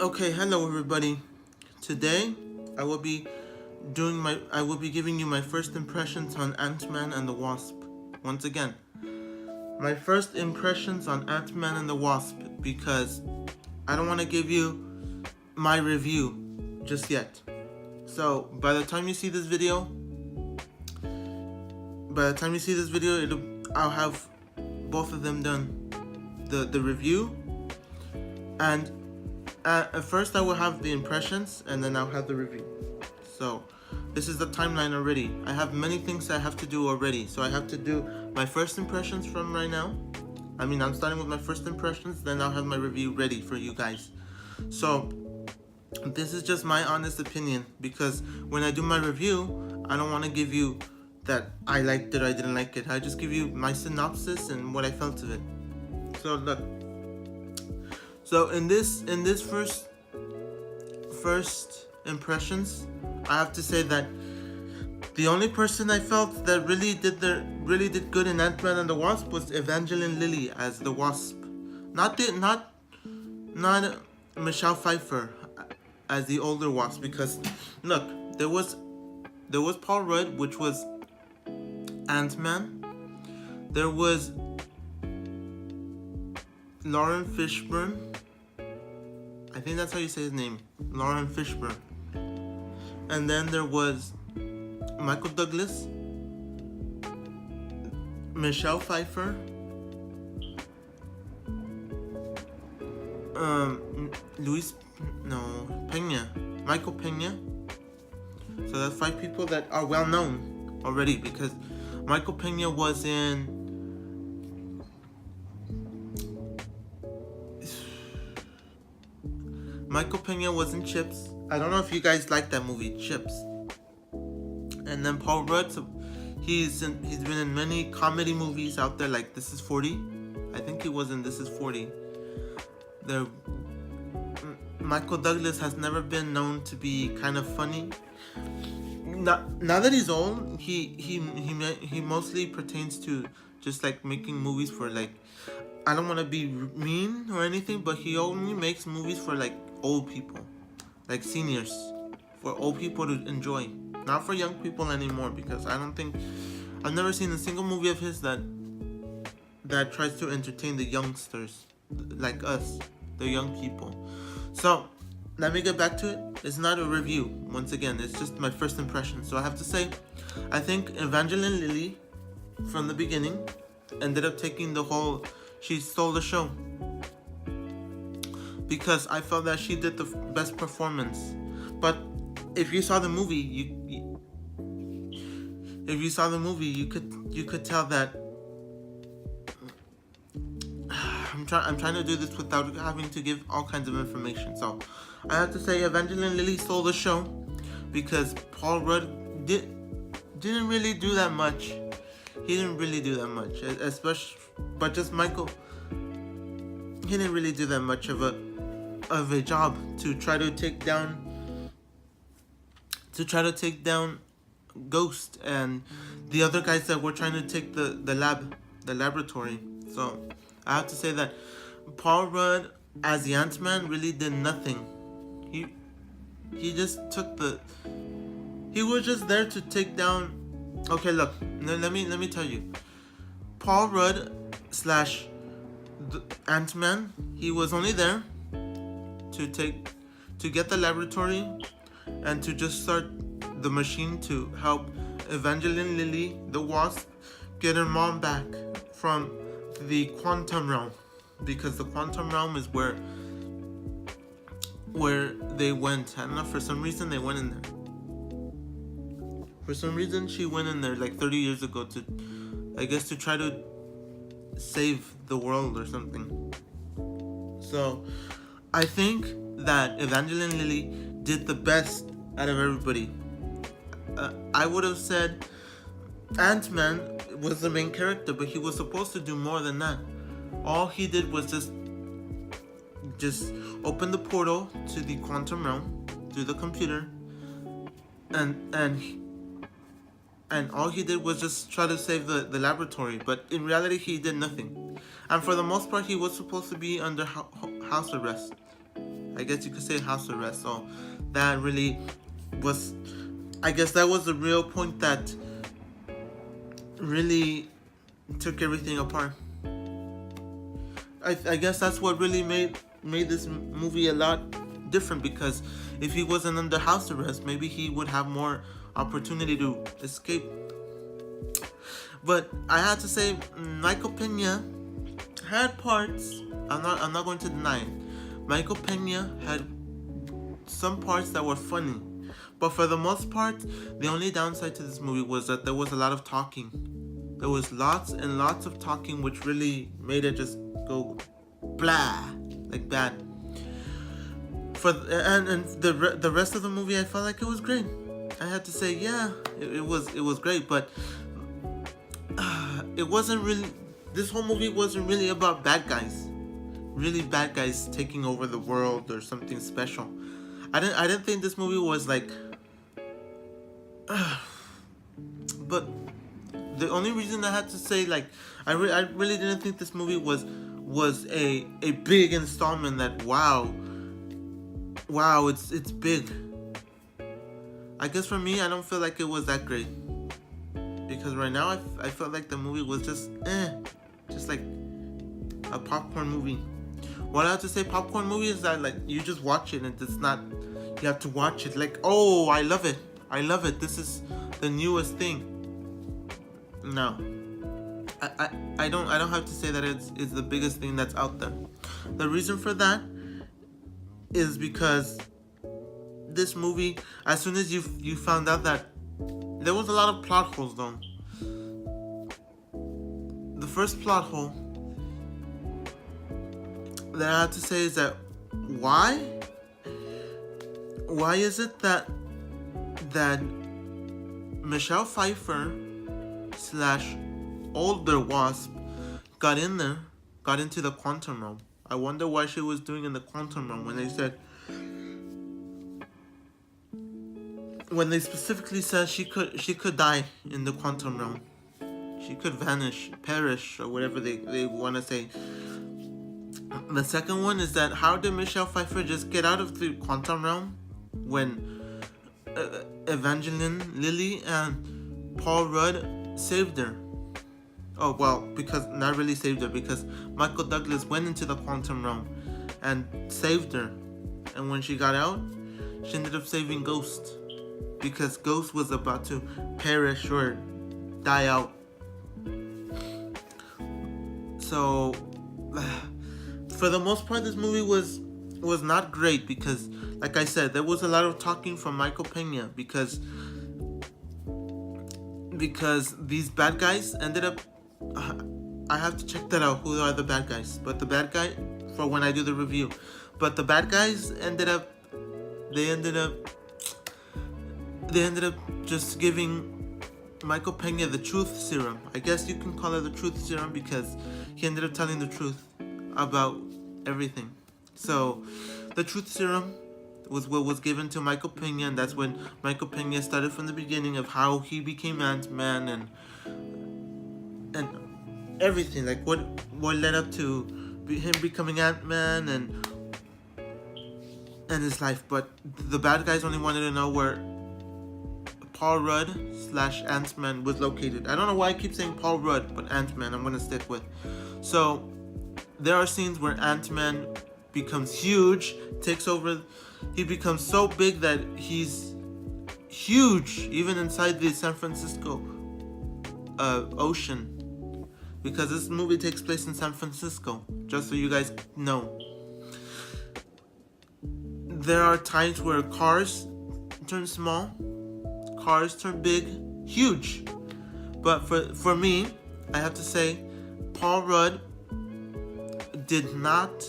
Okay, hello everybody. Today I will be giving you my first impressions on Ant-Man and the Wasp. Once again, my first impressions on Ant-Man and the Wasp because I don't want to give you my review just yet. So, by the time you see this video, I'll have both of them done. The review and at first I will have the impressions and then I'll have the review. So this is the timeline already. I have many things I have to do already. So I have to do my first impressions from right now. I'm starting with my first impressions, then I'll have my review ready for you guys. So this is just my honest opinion, because when I do my review, I don't want to give you that I liked it or I didn't like it. I just give you my synopsis and what I felt of it. So look. So in this first impressions, I have to say that the only person I felt that really did good in Ant-Man and the Wasp was Evangeline Lilly as the Wasp, not Michelle Pfeiffer as the older Wasp. Because look, there was Paul Rudd, which was Ant-Man. There was Lauren Fishburne. I think that's how you say his name, Lauren Fishburne. And then there was Michael Douglas, Michelle Pfeiffer, Michael Pena. So that's 5 people that are well known already, because Michael Pena was in Chips. I don't know if you guys like that movie, Chips. And then Paul Rudd, he's been in many comedy movies out there, like This Is 40. I think he was in This Is 40. Michael Douglas has never been known to be kind of funny. Now that he's old, he mostly pertains to just like making movies for, like, I don't want to be mean or anything, but he only makes movies for like old people, like seniors, for old people to enjoy, not for young people anymore. Because I've never seen a single movie of his that tries to entertain the youngsters like us, the young people. So let me get back to it. It's not a review, once again, it's just my first impression. So I have to say, I think Evangeline Lilly from the beginning ended up taking she stole the show, because I felt that she did the best performance. But if you saw the movie, you could tell that I'm trying to do this without having to give all kinds of information. So I have to say Evangeline Lilly stole the show, because Paul Rudd didn't really do that much. He didn't really do that much, especially, but just Michael. He didn't really do that much of a job to try to take down Ghost and the other guys that were trying to take the laboratory. So I have to say that Paul Rudd as the Ant-Man really did nothing. He just he was just there to take down. Okay, look, let me tell you. Paul Rudd / the Ant-Man, he was only there to get the laboratory and to just start the machine to help Evangeline Lilly, the Wasp, get her mom back from the quantum realm, because the quantum realm is where they went. I don't know, for some reason they went in there. For some reason she went in there like 30 years ago to try to save the world or something. So I think that Evangeline Lilly did the best out of everybody. I would have said Ant-Man was the main character, but he was supposed to do more than that. All he did was just open the portal to the quantum realm through the computer, and all he did was just try to save the laboratory. But in reality, he did nothing. And for the most part, he was supposed to be under house arrest. I guess you could say house arrest. So that really was, I guess that was the real point that really took everything apart. I guess that's what really made this movie a lot different, because if he wasn't under house arrest, maybe he would have more opportunity to escape. But I had to say, Michael Pena had parts. I'm not going to deny it. Michael Pena had some parts that were funny, but for the most part, the only downside to this movie was that there was a lot of talking. There was lots and lots of talking, which really made it just go blah, like bad. And the rest of the movie, I felt like it was great. I had to say, yeah, it was great, but it wasn't really. This whole movie wasn't really about bad guys, really bad guys taking over the world or something special. I didn't think this movie was like. But the only reason I had to say, like, I really didn't think this movie was a big installment that wow it's big. I guess for me, I don't feel like it was that great, because right now I felt like the movie was just like a popcorn movie. What I have to say, popcorn movie is that, like, you just watch it and it's not, you have to watch it like, oh, I love it, this is the newest thing. No, I don't have to say that it's the biggest thing that's out there. The reason for that is because this movie, as soon as you found out that there was a lot of plot holes though. The first plot hole that I have to say is that why is it that Michelle Pfeiffer / older Wasp got into the quantum realm? I wonder why she was doing in the quantum realm when they specifically said she could die in the quantum realm. She could vanish, perish, or whatever they want to say. The second one is that how did Michelle Pfeiffer just get out of the quantum realm when Evangeline Lilly and Paul Rudd saved her? Oh, well, because not really saved her, because Michael Douglas went into the quantum realm and saved her. And when she got out, she ended up saving Ghost, because Ghost was about to perish or die out. So, for the most part, this movie was not great, because, like I said, there was a lot of talking from Michael Pena, because these bad guys ended up. I have to check that out. Who are the bad guys? But the bad guy, for when I do the review. But the bad guys ended up just giving Michael Pena the truth serum. I guess you can call it the truth serum, because he ended up telling the truth about everything. So the truth serum was what was given to Michael Pena, and that's when Michael Pena started from the beginning of how he became Ant-Man and everything, like what led up to him becoming Ant-Man and his life. But the bad guys only wanted to know where Paul Rudd / Ant-Man was located. I don't know why I keep saying Paul Rudd, but Ant-Man I'm gonna stick with. So there are scenes where Ant-Man becomes huge, takes over. He becomes so big that he's huge even inside the San Francisco ocean, because this movie takes place in San Francisco, just so you guys know. There are times where cars turn small, cars turn big, huge. But for me, I have to say, Paul Rudd did not,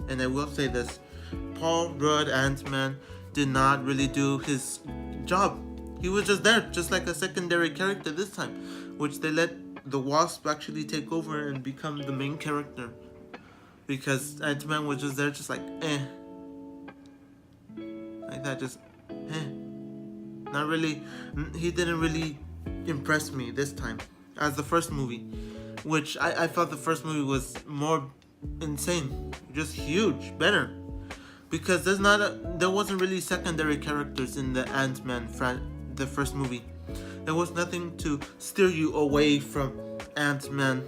and I will say this, Paul Rudd, Ant-Man, did not really do his job. He was just there, just like a secondary character this time, which they let the Wasp actually take over and become the main character, because Ant-Man was just there, just like like that, just not really. He didn't really impress me this time as the first movie, which I felt the first movie was more insane, just huge, better. Because there wasn't really secondary characters in the Ant-Man the first movie. There was nothing to steer you away from Ant-Man.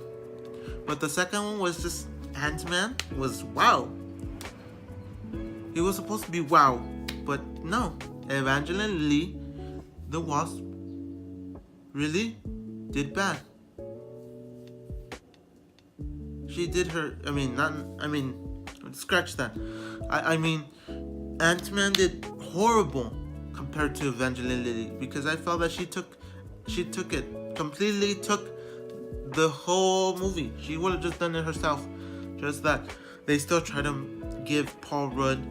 But the second one was just Ant-Man was wow. He was supposed to be wow, but no. Evangeline Lilly, the Wasp, really did bad. She did her. Scratch that. I mean, Ant-Man did horrible compared to Evangeline Lilly, because I felt that she took the whole movie. She would have just done it herself. Just that they still try to give Paul Rudd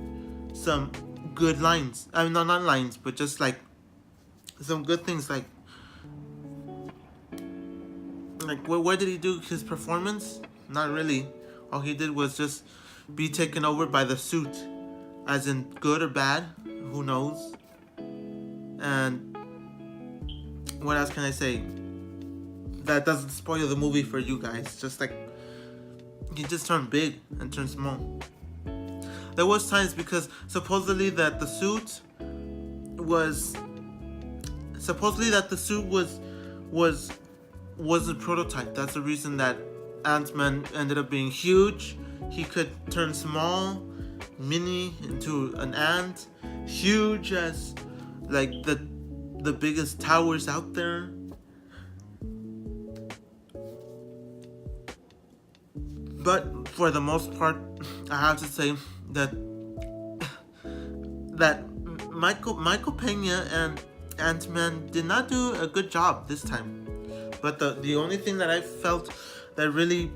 some good lines. I mean, not lines, but just like some good things. Like where did he do his performance? Not really. All he did was just be taken over by the suit, as in good or bad, who knows. And what else can I say that doesn't spoil the movie for you guys? Just like he just turned big and turned small. There was times, because supposedly that the suit was a prototype. That's the reason that Ant-Man ended up being huge. He could turn small, mini into an ant, huge as like the biggest towers out there. But for the most part, I have to say that Michael Pena and Ant-Man did not do a good job this time. But the only thing that I felt that really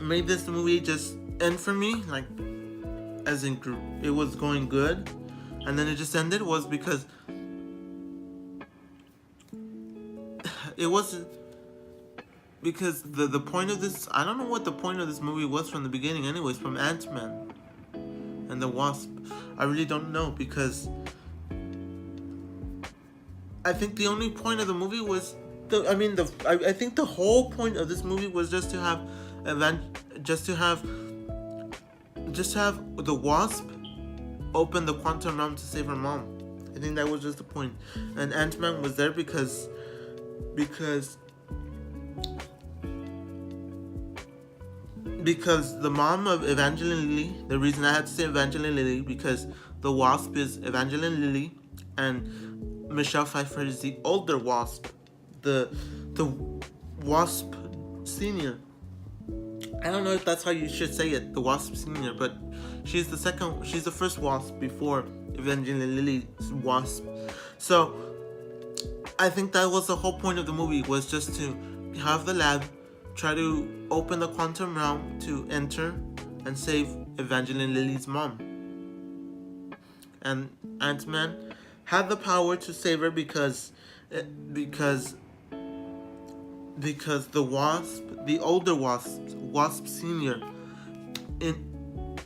made this movie just end for me, like as in it was going good and then it just ended, was because it wasn't, because the point of this, I don't know what the point of this movie was from the beginning anyways, from Ant-Man and the Wasp. I really don't know, because I think the only point of the movie was I think the whole point of this movie was just to have the Wasp open the quantum realm to save her mom. I think that was just the point. And Ant-Man was there because the mom of Evangeline Lilly, the reason I had to say Evangeline Lilly, because the Wasp is Evangeline Lilly and Michelle Pfeiffer is the older Wasp. The Wasp Senior. I don't know if that's how you should say it, the Wasp Senior, but she's the first Wasp before Evangeline Lilly's Wasp. So I think that was the whole point of the movie, was just to have the lab try to open the quantum realm to enter and save Evangeline Lilly's mom. And Ant-Man had the power to save her because the Wasp, the older Wasp Senior,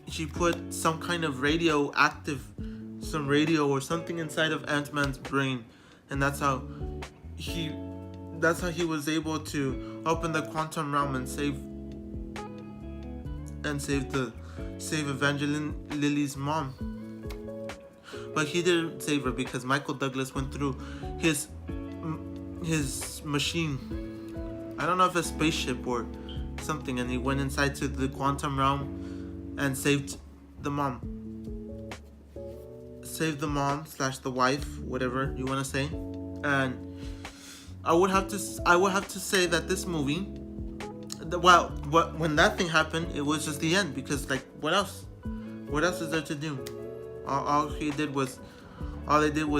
she put some kind of radio or something inside of Ant-Man's brain, and that's how he was able to open the quantum realm and save Evangeline Lilly's mom. But he didn't save her, because Michael Douglas went through his machine. I don't know if a spaceship or something, and he went inside to the quantum realm and saved the mom. Saved the mom / the wife, whatever you want to say. And I would have to say that this movie, when that thing happened, it was just the end, because like what else is there to do? All they did was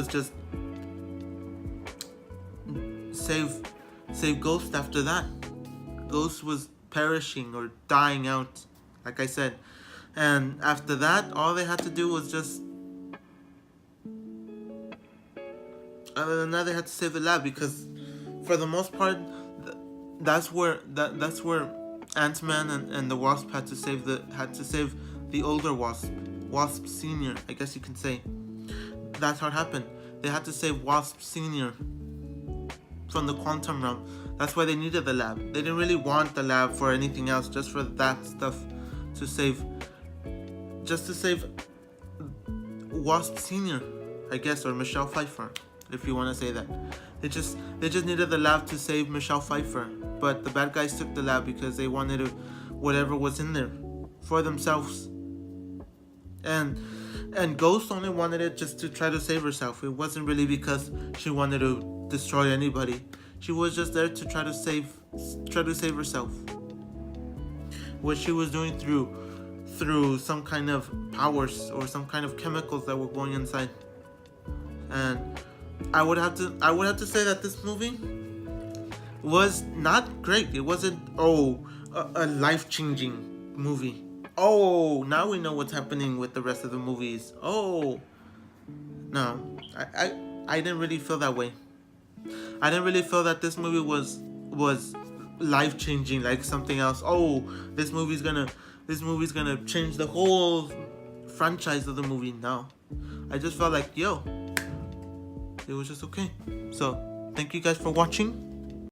just save Ghost. After that, Ghost was perishing or dying out, like I said. And after that, all they had to do was just, other than that, they had to save the lab, because for the most part, that's where Ant-Man and the Wasp had to save the older Wasp Senior, I guess you can say. That's how it happened. They had to save Wasp Senior from the quantum realm. That's why they needed the lab. They didn't really want the lab for anything else, just for that stuff, to save, just to save Wasp Senior, I guess, or Michelle Pfeiffer, if you want to say that. They just needed the lab to save Michelle Pfeiffer, but the bad guys took the lab because they wanted to, whatever was in there, for themselves. And Ghost only wanted it just to try to save herself. It wasn't really because she wanted to destroy anybody. She was just there to try to save herself. What she was doing through some kind of powers or some kind of chemicals that were going inside. And I would have to say that this movie was not great. It wasn't a life-changing movie. Oh, now we know what's happening with the rest of the movies. Oh, no, I didn't really feel that way. I didn't really feel that this movie was life-changing, like something else. Oh, this movie's gonna change the whole franchise of the movie. No, I just felt like, it was just okay. So, thank you guys for watching.